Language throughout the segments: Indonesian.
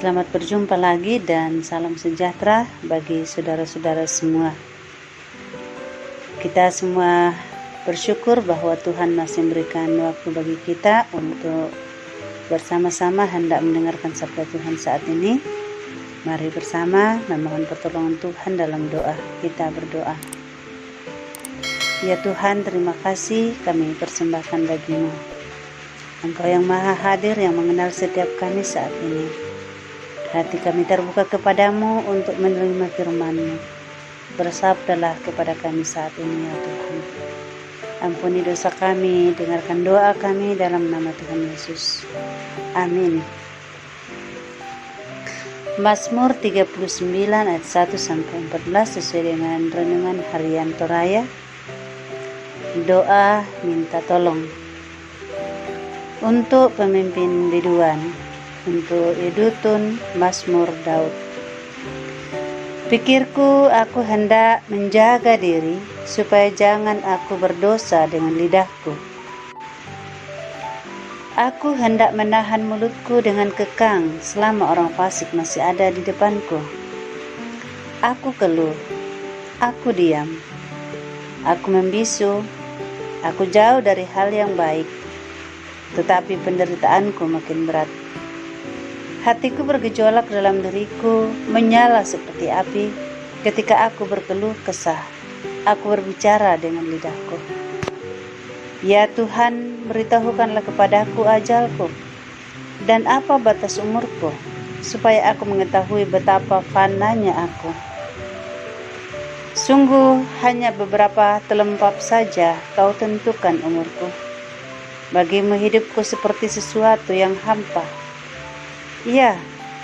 Selamat berjumpa lagi dan salam sejahtera bagi saudara-saudara semua. Kita semua bersyukur bahwa Tuhan masih memberikan waktu bagi kita untuk bersama-sama hendak mendengarkan sabda Tuhan saat ini. Mari bersama memohon pertolongan Tuhan dalam doa. Kita berdoa. Ya Tuhan, terima kasih kami persembahkan bagimu. Engkau yang maha hadir, yang mengenal setiap kami saat ini. Hati kami terbuka kepadamu untuk menerima firman-Mu. Bersabdalah kepada kami saat ini ya Tuhan. Ampuni dosa kami, dengarkan doa kami dalam nama Tuhan Yesus. Amin. Mazmur 39 ayat 1-14 sesuai dengan renungan harian Toraya. Doa minta tolong. Untuk pemimpin biduan, untuk Yedutun Mazmur Daud. Pikirku, aku hendak menjaga diri supaya jangan aku berdosa dengan lidahku. Aku hendak menahan mulutku dengan kekang selama orang fasik masih ada di depanku. Aku keluh, aku diam, aku membisu, aku jauh dari hal yang baik, tetapi penderitaanku makin berat. Hatiku bergejolak dalam diriku, menyala seperti api ketika aku berkeluh kesah. Aku berbicara dengan lidahku. Ya Tuhan, beritahukanlah kepadaku ajalku, dan apa batas umurku, supaya aku mengetahui betapa fananya aku. Sungguh hanya beberapa telempap saja kau tentukan umurku. Bagimu hidupku seperti sesuatu yang hampa. Ya,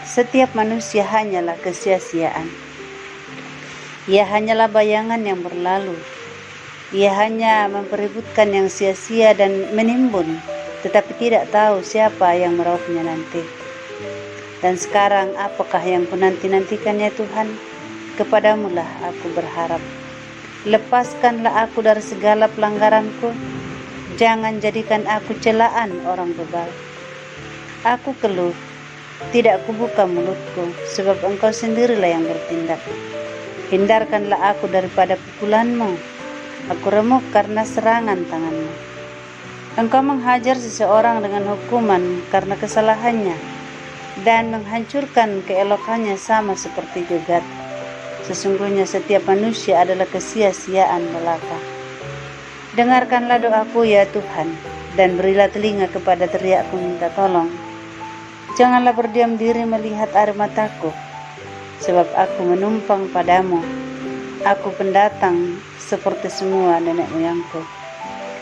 setiap manusia hanyalah kesia-siaan. Ia hanyalah bayangan yang berlalu. Ia hanya memperebutkan yang sia-sia dan menimbun, tetapi tidak tahu siapa yang merauhnya nanti. Dan sekarang apakah yang kunanti-nantikan ya Tuhan? Kepadamulah aku berharap. Lepaskanlah aku dari segala pelanggaranku. Jangan jadikan aku celaan orang bebal. Aku keluh, tidak kubuka mulutku, sebab Engkau sendirilah yang bertindak. Hindarkanlah aku daripada pukulan-Mu. Aku remuk karena serangan tangan-Mu. Engkau menghajar seseorang dengan hukuman karena kesalahannya, dan menghancurkan keelokannya sama seperti gegat. Sesungguhnya setiap manusia adalah kesia-siaan belaka. Dengarkanlah doaku ya Tuhan, dan berilah telinga kepada teriakku minta tolong. Janganlah berdiam diri melihat air mataku, sebab aku menumpang padamu. Aku pendatang seperti semua nenek moyangku.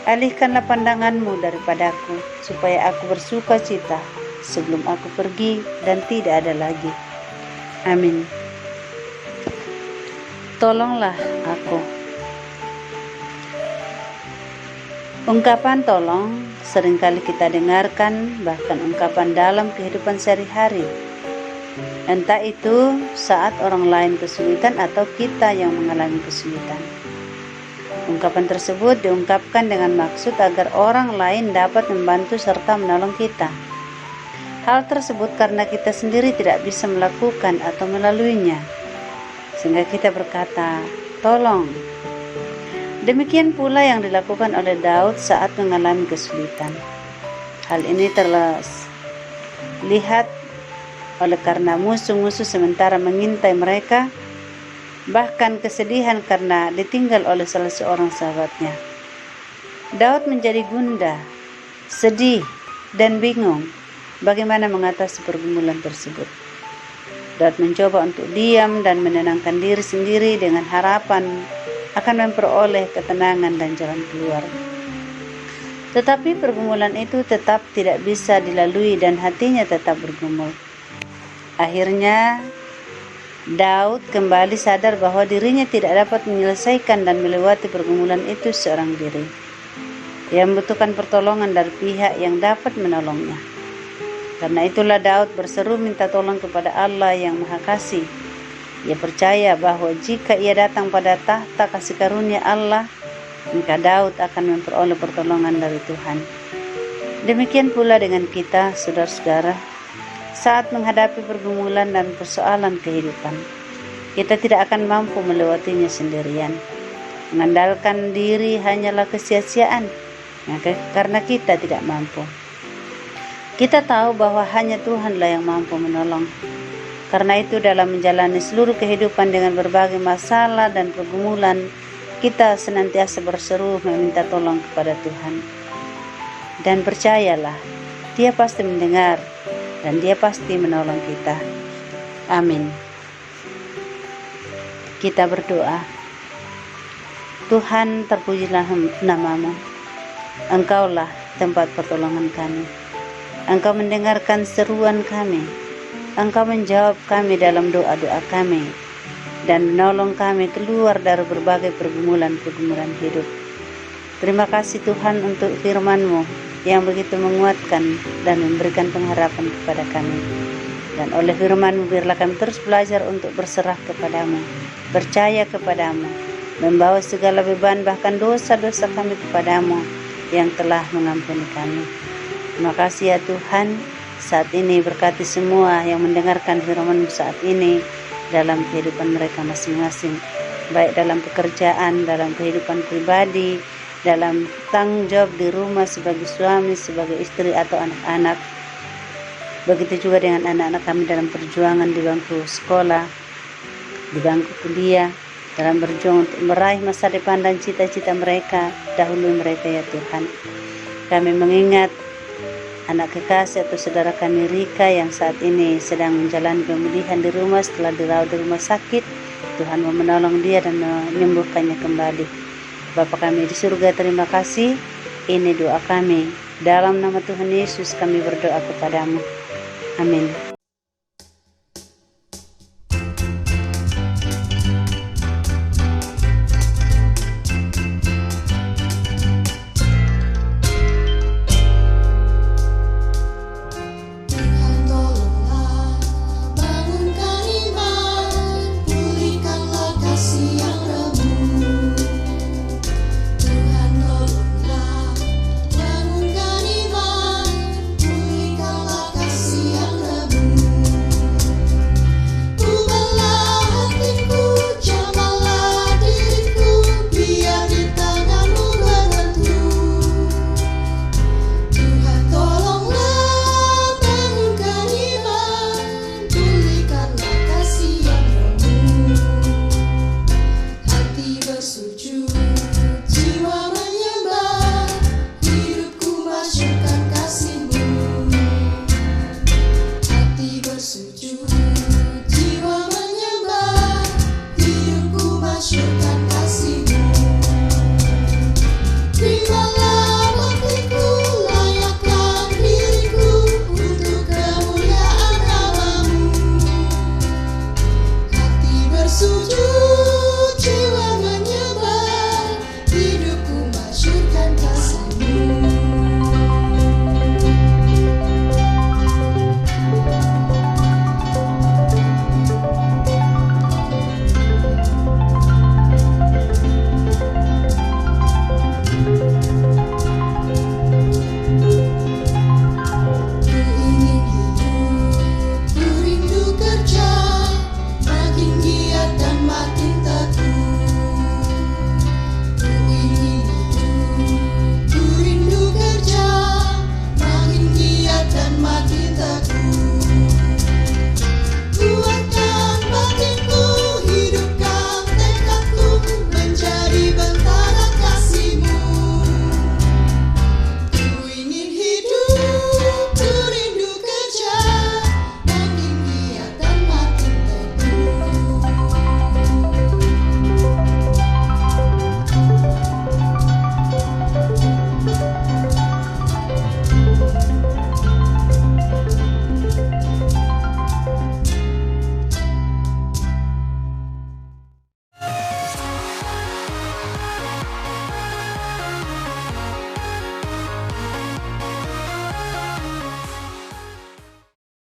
Alihkanlah pandanganmu daripadaku, supaya aku bersuka cita sebelum aku pergi dan tidak ada lagi. Amin. Tolonglah aku. Ungkapan tolong seringkali kita dengarkan, bahkan ungkapan dalam kehidupan sehari-hari. Entah itu saat orang lain kesulitan atau kita yang mengalami kesulitan. Ungkapan tersebut diungkapkan dengan maksud agar orang lain dapat membantu serta menolong kita. Hal tersebut karena kita sendiri tidak bisa melakukan atau melaluinya, sehingga kita berkata, tolong. Demikian pula yang dilakukan oleh Daud saat mengalami kesulitan. Hal ini terlihat oleh karena musuh-musuh sementara mengintai mereka, bahkan kesedihan karena ditinggal oleh salah seorang sahabatnya. Daud menjadi gundah, sedih, dan bingung bagaimana mengatasi pergumulan tersebut. Daud mencoba untuk diam dan menenangkan diri sendiri dengan harapan akan memperoleh ketenangan dan jalan keluar. Tetapi pergumulan itu tetap tidak bisa dilalui dan hatinya tetap bergumul. Akhirnya Daud kembali sadar bahwa dirinya tidak dapat menyelesaikan dan melewati pergumulan itu seorang diri. Ia membutuhkan pertolongan dari pihak yang dapat menolongnya. Karena itulah Daud berseru minta tolong kepada Allah yang Maha Kasih. Ia percaya bahwa jika ia datang pada tahta kasih karunia Allah, maka Daud akan memperoleh pertolongan dari Tuhan. Demikian pula dengan kita, saudara-saudara. saat menghadapi pergumulan dan persoalan kehidupan. Kita tidak akan mampu melewatinya sendirian. Mengandalkan diri hanyalah kesia-siaan, karena kita tidak mampu. Kita tahu bahwa hanya Tuhanlah yang mampu menolong. Karena itu dalam menjalani seluruh kehidupan dengan berbagai masalah dan pergumulan, kita senantiasa berseru meminta tolong kepada Tuhan. Dan percayalah, Dia pasti mendengar dan Dia pasti menolong kita. Amin. Kita berdoa. Tuhan, terpujilah nama-Mu. Engkaulah tempat pertolongan kami. Engkau mendengarkan seruan kami. Engkau menjawab kami dalam doa-doa kami dan menolong kami keluar dari berbagai pergumulan-pergumulan hidup. Terima kasih Tuhan untuk firman-Mu yang begitu menguatkan dan memberikan pengharapan kepada kami. Dan oleh firman-Mu biarlah kami terus belajar untuk berserah kepadamu, percaya kepadamu, membawa segala beban bahkan dosa-dosa kami kepadamu yang telah mengampuni kami. Terima kasih ya Tuhan. Saat ini berkati semua yang mendengarkan firman-Mu saat ini dalam kehidupan mereka masing-masing, baik dalam pekerjaan, dalam kehidupan pribadi, dalam tanggung jawab di rumah sebagai suami, sebagai istri atau anak-anak. Begitu juga dengan anak-anak kami dalam perjuangan di bangku sekolah, di bangku kuliah, dalam berjuang untuk meraih masa depan dan cita-cita mereka. Dahului mereka ya Tuhan. Kami mengingat anak kekasih atau saudara kami Rika yang saat ini sedang menjalani pemulihan di rumah setelah dirawat di rumah sakit. Tuhan mau menolong dia dan menyembuhkannya kembali. Bapa kami di surga, terima kasih. Ini doa kami. Dalam nama Tuhan Yesus kami berdoa kepadamu. Amin.